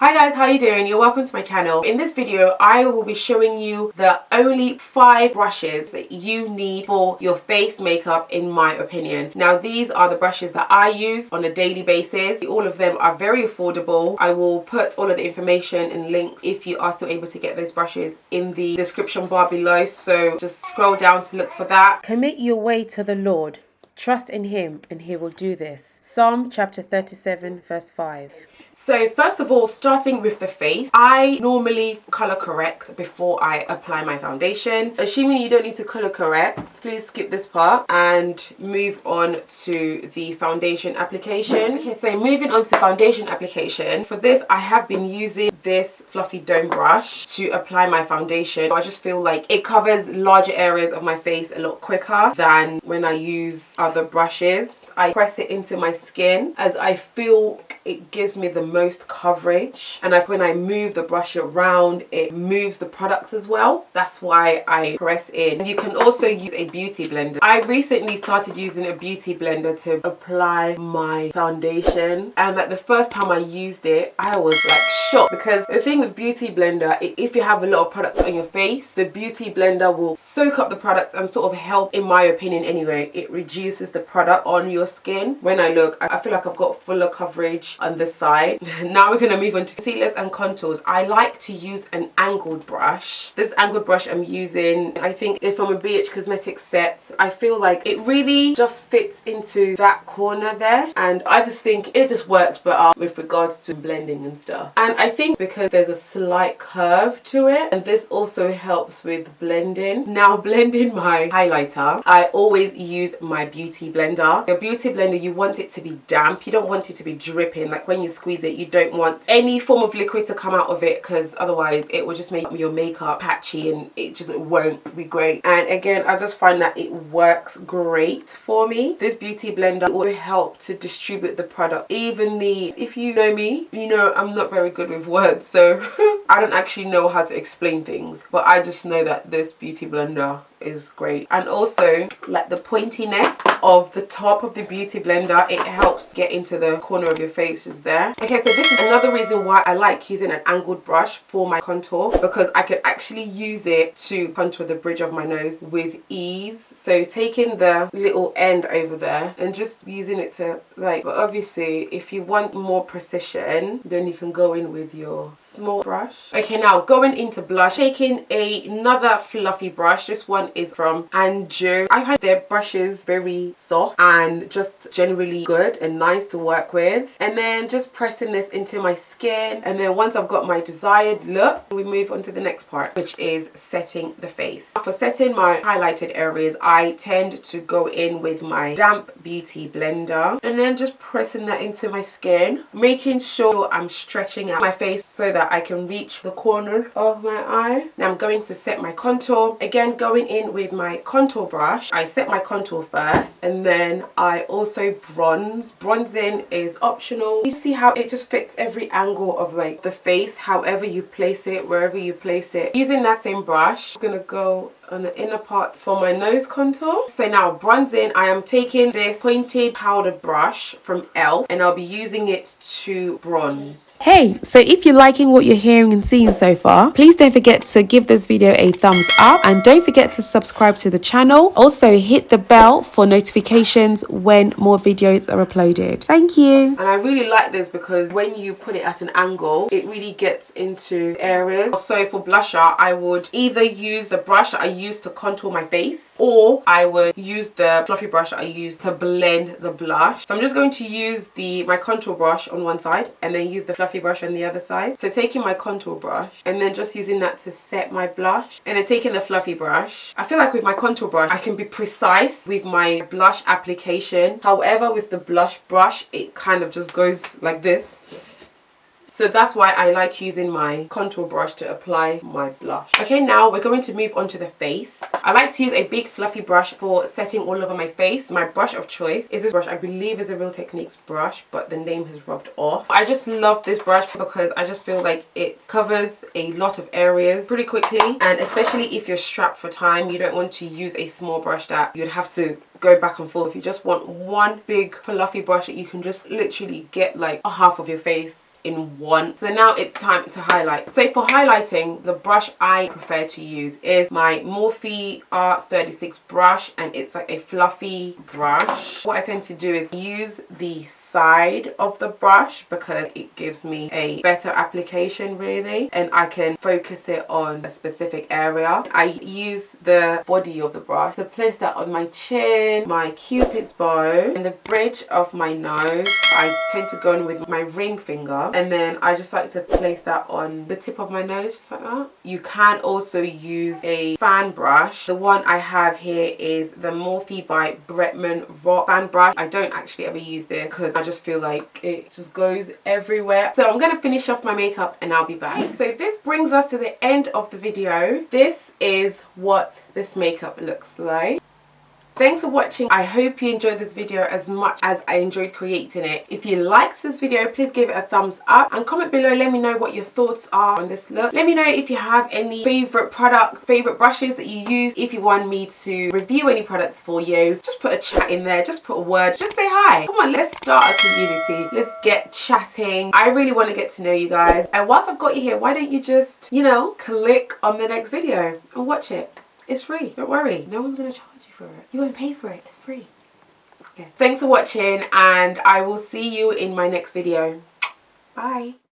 Hi guys, how you doing? You're welcome to my channel. In this video, I will be showing you the only 5 brushes that you need for your face makeup, in my opinion. Now, these are the brushes that I use on a daily basis. All of them are very affordable. I will put all of the information and links, if you are still able to get those brushes, in the description bar below. So just scroll down to look for that. Commit your way to the Lord. Trust in him and he will do this. Psalm chapter 37 verse 5. So first of all, starting with the face, I normally color correct before I apply my foundation. Assuming you don't need to color correct, please skip this part and move on to the foundation application. Okay, so moving on to foundation application. For this, I have been using this fluffy dome brush to apply my foundation. I just feel like it covers larger areas of my face a lot quicker than when I use other brushes. I press it into my skin as I feel it gives me the most coverage, and when I move the brush around, it moves the products as well. That's why I press in. You can also use a beauty blender. I recently started using a beauty blender to apply my foundation, and like the first time I used it, I was like shocked, because the thing with beauty blender, if you have a lot of product on your face, the beauty blender will soak up the product and sort of help, in my opinion anyway, it reduces the product on your skin. When I look, I feel like I've got fuller coverage on this side. Now we're going to move on to concealers and contours. I like to use an angled brush. This angled brush I'm using, I think it's from a BH Cosmetics set. I feel like it really just fits into that corner there, and I just think it just works better with regards to blending and stuff. And I think because there's a slight curve to it, and this also helps with blending. Now, blending my highlighter, I always use my beauty blender. Your beauty blender, you want it to be damp. You don't want it to be dripping. Like when you squeeze it, you don't want any form of liquid to come out of it, because otherwise it will just make your makeup patchy and it just won't be great. And again, I just find that it works great for me. This beauty blender will help to distribute the product evenly. If you know me, you know I'm not very good with words, so I don't actually know how to explain things, but I just know that this beauty blender is great. And also, like the pointiness of the top of the beauty blender, it helps get into the corner of your face just there. Okay, so this is another reason why I like using an angled brush for my contour, because I could actually use it to contour the bridge of my nose with ease. So taking the little end over there and just using it to like, but obviously if you want more precision, then you can go in with your small brush. Okay, now going into blush, taking another fluffy brush. This one is from quDHO. I find their brushes very soft and just generally good and nice to work with. And then just pressing this into my skin, and then once I've got my desired look, we move on to the next part, which is setting the face. For setting my highlighted areas, I tend to go in with my damp beauty blender and then just pressing that into my skin, making sure I'm stretching out my face so that I can reach the corner of my eye. Now I'm going to set my contour. Again, going in with my contour brush, I set my contour first, and then I also bronze. Bronzing is optional. You see how it just fits every angle of like the face, however you place it, wherever you place it. Using that same brush, I'm gonna go on the inner part for my nose contour. So now bronzing, I am taking this pointed powder brush from e.l.f. and I'll be using it to bronze. Hey, so if you're liking what you're hearing and seeing so far, please don't forget to give this video a thumbs up, and don't forget to subscribe to the channel. Also hit the bell for notifications when more videos are uploaded. Thank you. And I really like this because when you put it at an angle, it really gets into areas. So for blusher, I would either use the brush that I use to contour my face, or I would use the fluffy brush I use to blend the blush. So I'm just going to use my contour brush on one side and then use the fluffy brush on the other side. So taking my contour brush and then just using that to set my blush, and then taking the fluffy brush. I feel like with my contour brush I can be precise with my blush application. However, with the blush brush, it kind of just goes like this. So that's why I like using my contour brush to apply my blush. Okay, now we're going to move on to the face. I like to use a big fluffy brush for setting all over my face. My brush of choice is this brush. I believe is a Real Techniques brush, but the name has rubbed off. I just love this brush because I just feel like it covers a lot of areas pretty quickly, and especially if you're strapped for time, you don't want to use a small brush that you'd have to go back and forth. If you just want one big fluffy brush that you can just literally get like a half of your face in one. So now it's time to highlight. So for highlighting, the brush I prefer to use is my Morphe R36 brush, and it's like a fluffy brush. What I tend to do is use the side of the brush because it gives me a better application really, and I can focus it on a specific area. I use the body of the brush to place that on my chin, my cupid's bow, and the bridge of my nose. I tend to go in with my ring finger, and then I just like to place that on the tip of my nose, just like that. You can also use a fan brush. The one I have here is the Morphe by Bretman Rock fan brush. I don't actually ever use this because I just feel like it just goes everywhere. So I'm going to finish off my makeup and I'll be back. So this brings us to the end of the video. This is what this makeup looks like. Thanks for watching. I hope you enjoyed this video as much as I enjoyed creating it. If you liked this video, please give it a thumbs up and comment below. Let me know what your thoughts are on this look. Let me know if you have any favorite products, favorite brushes that you use. If you want me to review any products for you, just put a chat in there, just put a word, just say hi. Come on, let's start a community. Let's get chatting. I really want to get to know you guys. And whilst I've got you here, why don't you just, you know, click on the next video and watch it. It's free. Don't worry. No one's going to charge you for it. You won't pay for it. It's free. Okay. Thanks for watching, and I will see you in my next video. Bye.